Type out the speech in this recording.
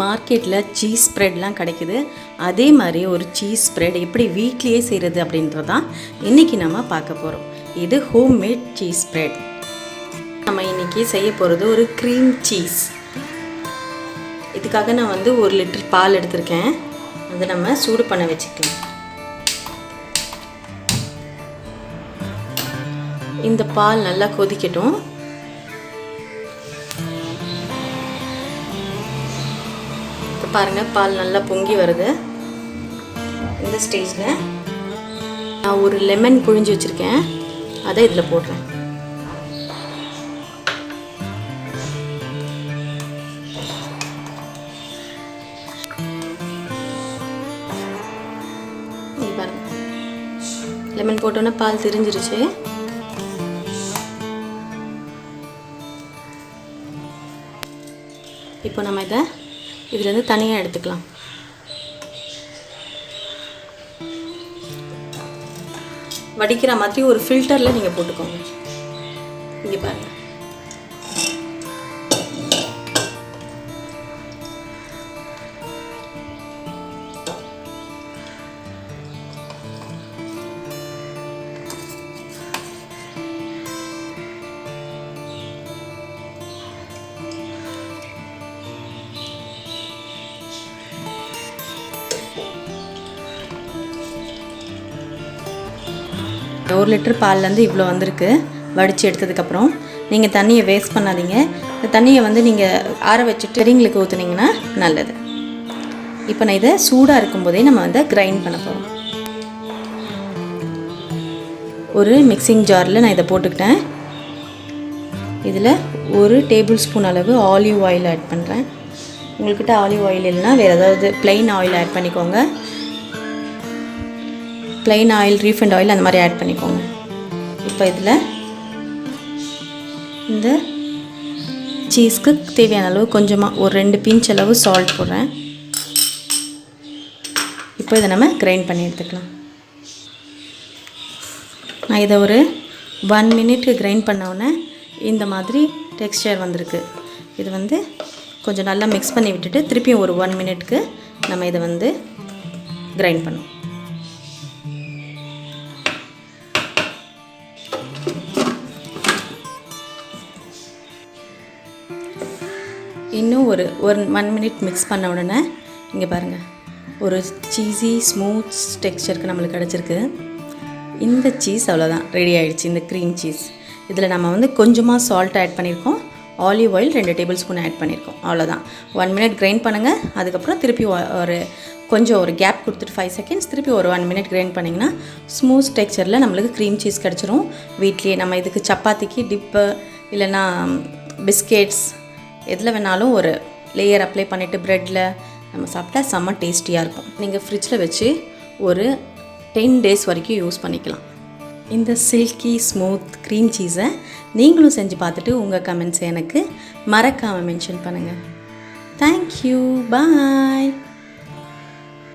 மார்க்கெட்டில் சீஸ் ஸ்ப்ரெட்லாம் கிடைக்குது. அதே மாதிரி ஒரு சீஸ் ஸ்ப்ரெட் எப்படி வீட்லேயே செய்கிறது அப்படின்றதான் இன்றைக்கி நம்ம பார்க்க போகிறோம். இது ஹோம்மேட் சீஸ் ஸ்ப்ரெட். நம்ம இன்றைக்கி செய்ய போகிறது ஒரு க்ரீம் சீஸ். இதுக்காக நான் 1 லிட்டர் பால் எடுத்திருக்கேன். அதை நம்ம சூடு பண்ண வச்சுக்கலாம். இந்த பால் நல்லா கொதிக்கட்டும். பாருங்கள், பால் நல்லா பொங்கி வருது. இந்த ஸ்டேஜில் நான் ஒரு லெமன் புழிஞ்சு வச்சுருக்கேன், அதை இதில் போடுறேன். பாருங்கள், லெமன் போட்டோன்னா பால் திரிஞ்சிருச்சு. இப்போ நம்ம இதை இதுலேருந்து தனியாக எடுத்துக்கலாம். வடிக்கிற மாதிரி ஒரு ஃபில்டரில் நீங்கள் போட்டுக்கோங்க. இங்கே பாருங்கள், ஒரு லிட்டர் பால்லேருந்து இவ்வளோ வந்திருக்கு. வடித்து எடுத்ததுக்கப்புறம் நீங்கள் தண்ணியை வேஸ்ட் பண்ணாதீங்க. இந்த தண்ணியை நீங்கள் ஆற வச்சுட்டு செடிங்களுக்கு ஊற்றுனீங்கன்னா நல்லது. இப்போ நான் இதை சூடாக இருக்கும்போதே நம்ம கிரைண்ட் பண்ண போகிறோம். ஒரு மிக்சிங் ஜாரில் நான் இதை போட்டுக்கிட்டேன். இதில் 1 டேபிள் ஸ்பூன் அளவு ஆலிவ் ஆயில் ஆட் பண்ணுறேன். உங்கள்கிட்ட ஆலிவ் ஆயில் இல்லைன்னா வேறு ஏதாவது ப்ளைன் ஆயில் ஆட் பண்ணிக்கோங்க. ப்ளைன் ஆயில், ரீஃபைண்ட் ஆயில் அந்த மாதிரி ஆட் பண்ணிக்கோங்க. இப்போ இதில் இந்த சீஸ்க்கு தேவையான அளவு கொஞ்சமாக ஒரு 2 பிஞ்ச் அளவு சால்ட் போடுறேன். இப்போ இதை நம்ம கிரைண்ட் பண்ணி எடுத்துக்கலாம். நான் இதை ஒரு 1 மினிட்க்கு கிரைண்ட் பண்ணோன்னே இந்த மாதிரி டெக்ஸ்சர் வந்திருக்கு. இது கொஞ்சம் நல்லா மிக்ஸ் பண்ணி விட்டுட்டு திருப்பியும் ஒரு 1 மினிட்க்கு நம்ம இதை கிரைண்ட் பண்ணோம். இன்னும் ஒரு 1 மினிட் மிக்ஸ் பண்ண உடனே இங்கே பாருங்கள், ஒரு சீஸி ஸ்மூத் டெக்ஸ்சருக்கு நம்மளுக்கு கிடச்சிருக்கு. இந்த சீஸ் அவ்வளோதான், ரெடி ஆகிடுச்சு. இந்த க்ரீம் சீஸ். இதில் நம்ம கொஞ்சமாக சால்ட் ஆட் பண்ணியிருக்கோம், olive oil 2 tablespoon add பண்ணியிருக்கோம். அவ்வளோதான். 1 மினிட் கிரைண்ட் பண்ணுங்கள். அதுக்கப்புறம் திருப்பி ஒரு கேப் கொடுத்துட்டு 5 செகண்ட்ஸ் திருப்பி ஒரு 1 மினிட் கிரைண்ட் பண்ணிங்கன்னா ஸ்மூத் டெக்ஸ்சரில் நம்மளுக்கு க்ரீம் சீஸ் கிடச்சிரும். வீட்லேயே நம்ம இதுக்கு சப்பாத்திக்கு டிப்பு இல்லைன்னா பிஸ்கெட்ஸ் எதில் வேணாலும் ஒரு லேயர் அப்ளை பண்ணிவிட்டு ப்ரெட்டில் நம்ம சாப்பிட்டா செம்ம டேஸ்டியாக இருக்கும். நீங்கள் ஃப்ரிட்ஜில் வச்சு ஒரு 10 டேஸ் வரைக்கும் யூஸ் பண்ணிக்கலாம். இந்த சில்கி ஸ்மூத் க்ரீம் சீஸை நீங்களும் செஞ்சு பார்த்துட்டு உங்கள் கமெண்ட்ஸை எனக்கு மறக்காமல் மென்ஷன் பண்ணுங்கள். தேங்க்யூ, பாய்.